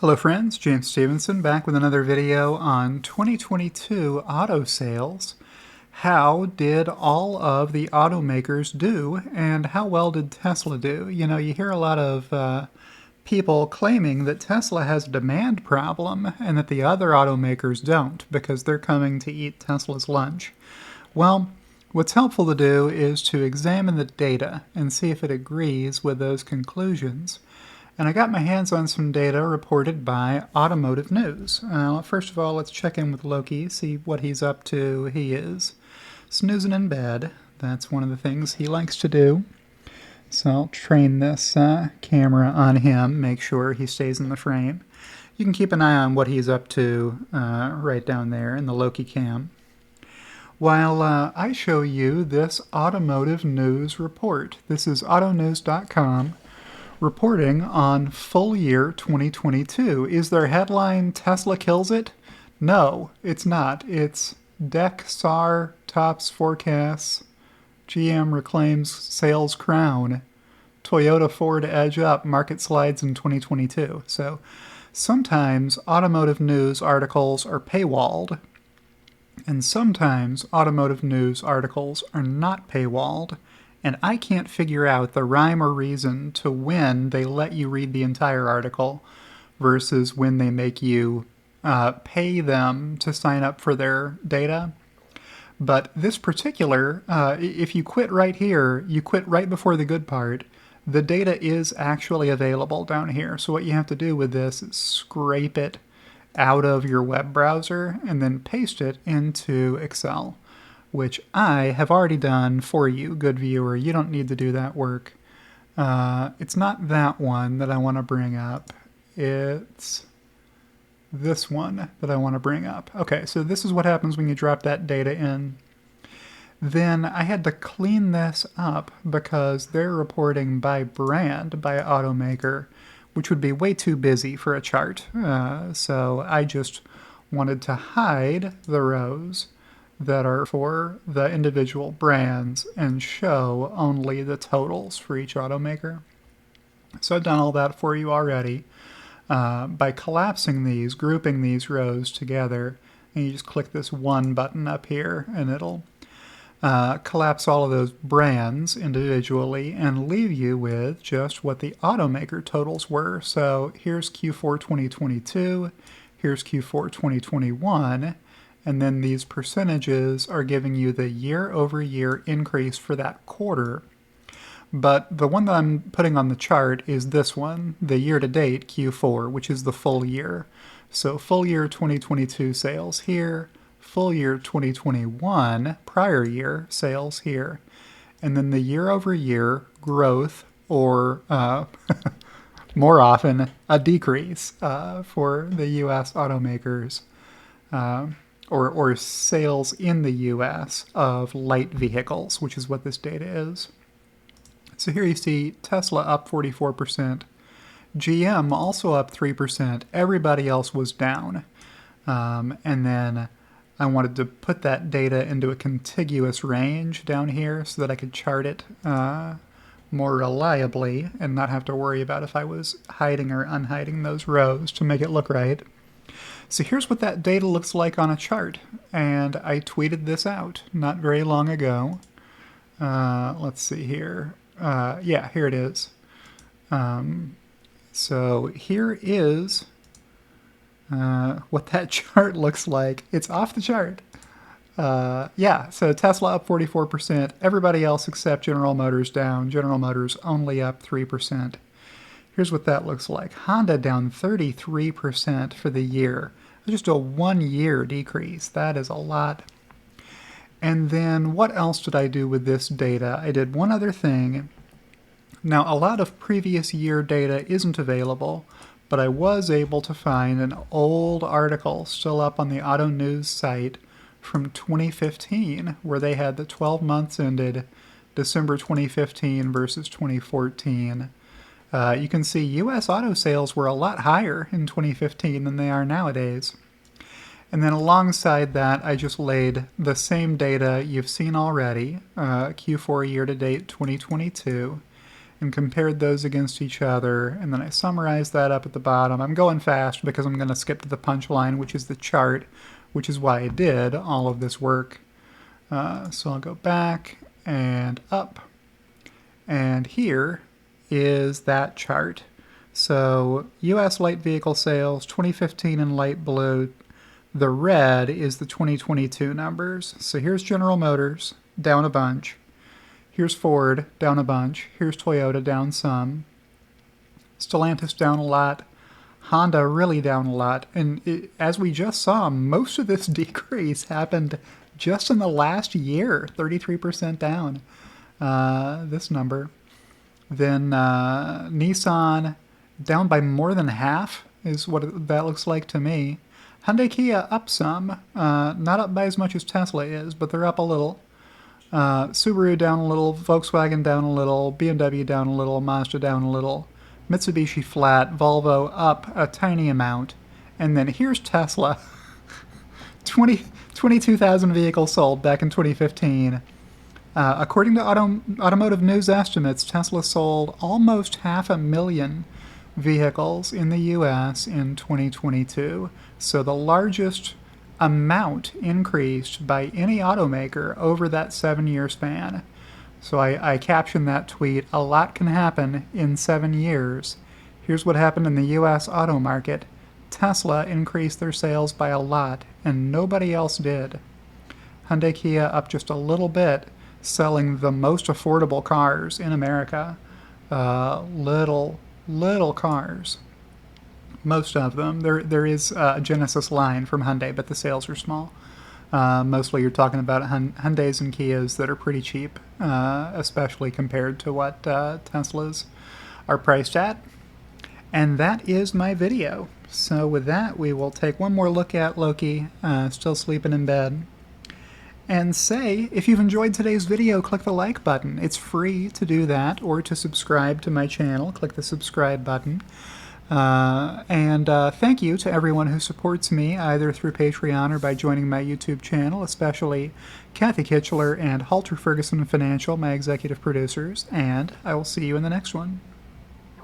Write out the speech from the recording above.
Hello friends, James Stephenson back with another video on 2022 auto sales. How did all of the automakers do and how well did Tesla do? You know, you hear a lot of people claiming that Tesla has a demand problem and that the other automakers don't because they're coming to eat Tesla's lunch. Well, what's helpful to do is to examine the data and see if it agrees with those conclusions. And I got my hands on some data reported by Automotive News. First of all, let's check in with Loki, see what he's up to. He is snoozing in bed. That's one of the things he likes to do. So I'll train this camera on him, make sure he stays in the frame. You can keep an eye on what he's up to right down there in the Loki cam. While I show you this Automotive News report. This is autonews.com. Reporting on full year 2022. Is their headline Tesla kills it? No, it's not. It's DEC tops forecasts, GM reclaims sales crown, Toyota Ford edge up, market slides in 2022. So sometimes automotive news articles are paywalled, and sometimes automotive news articles are not paywalled. And I can't figure out the rhyme or reason to when they let you read the entire article versus when they make you pay them to sign up for their data. But this particular, if you quit right here, you quit right before the good part, the data is actually available down here. So what you have to do with this is scrape it out of your web browser and then paste it into Excel, which I have already done for you, good viewer. You don't need to do that work. It's not that one that I want to bring up. It's this one that I want to bring up. Okay, so this is what happens when you drop that data in. Then I had to clean this up because they're reporting by brand, by automaker, which would be way too busy for a chart. So I just wanted to hide the rows that are for the individual brands and show only the totals for each automaker. So I've done all that for you already by collapsing these, grouping these rows together, and you just click this one button up here and it'll collapse all of those brands individually and leave you with just what the automaker totals were. So here's Q4 2022, here's Q4 2021, and then these percentages are giving you the year-over-year increase for that quarter. But the one that I'm putting on the chart is this one, the year-to-date Q4, which is the full year. So full year 2022 sales here, full year 2021, prior year sales here, and then the year-over-year growth, or more often, a decrease for the U.S. automakers. Or sales in the U.S. of light vehicles, which is what this data is. So here you see Tesla up 44%, GM also up 3%, everybody else was down. And then I wanted to put that data into a contiguous range down here so that I could chart it more reliably and not have to worry about if I was hiding or unhiding those rows to make it look right. So here's what that data looks like on a chart, and I tweeted this out not very long ago. Let's see here. Yeah, here it is. So here is what that chart looks like. It's off the chart. Yeah, so Tesla up 44%, everybody else except General Motors down, General Motors only up 3%. Here's what that looks like. Honda down 33% for the year. Just a 1 year decrease. That is a lot. And then what else did I do with this data? I did one other thing. Now, a lot of previous year data isn't available, but I was able to find an old article still up on the Auto News site from 2015, where they had the 12 months ended December 2015 versus 2014. You can see U.S. auto sales were a lot higher in 2015 than they are nowadays. And then alongside that, I just laid the same data you've seen already, Q4 year-to-date 2022, and compared those against each other, and then I summarized that up at the bottom. I'm going fast because I'm going to skip to the punchline, which is the chart, which is why I did all of this work. So I'll go back and up, and here is that chart. So U.S. light vehicle sales, 2015 in light blue. The red is the 2022 numbers. So here's General Motors, down a bunch. Here's Ford, down a bunch. Here's Toyota, down some. Stellantis down a lot. Honda really down a lot. And as we just saw, most of this decrease happened just in the last year, 33% down, this number. Then Nissan, down by more than half is what that looks like to me. Hyundai Kia up some, not up by as much as Tesla is, but they're up a little. Subaru down a little, Volkswagen down a little, BMW down a little, Mazda down a little, Mitsubishi flat, Volvo up a tiny amount. And then here's Tesla. 22,000 vehicles sold back in 2015. According to Automotive News estimates, Tesla sold almost 500,000 vehicles in the U.S. in 2022. So the largest amount increased by any automaker over that 7-year span. So I captioned that tweet, "A lot can happen in 7 years." Here's what happened in the U.S. auto market. Tesla increased their sales by a lot, and nobody else did. Hyundai Kia up just a little bit, selling the most affordable cars in America. Little cars. Most of them. There is a Genesis line from Hyundai, but the sales are small. Mostly you're talking about Hyundais and Kias that are pretty cheap, especially compared to what Teslas are priced at. And that is my video. So with that, we will take one more look at Loki, still sleeping in bed. And say, if you've enjoyed today's video, click the like button. It's free to do that, or to subscribe to my channel. Click the subscribe button. Thank you to everyone who supports me, either through Patreon or by joining my YouTube channel, especially Kathy Kitchler and Halter Ferguson Financial, my executive producers, and I will see you in the next one.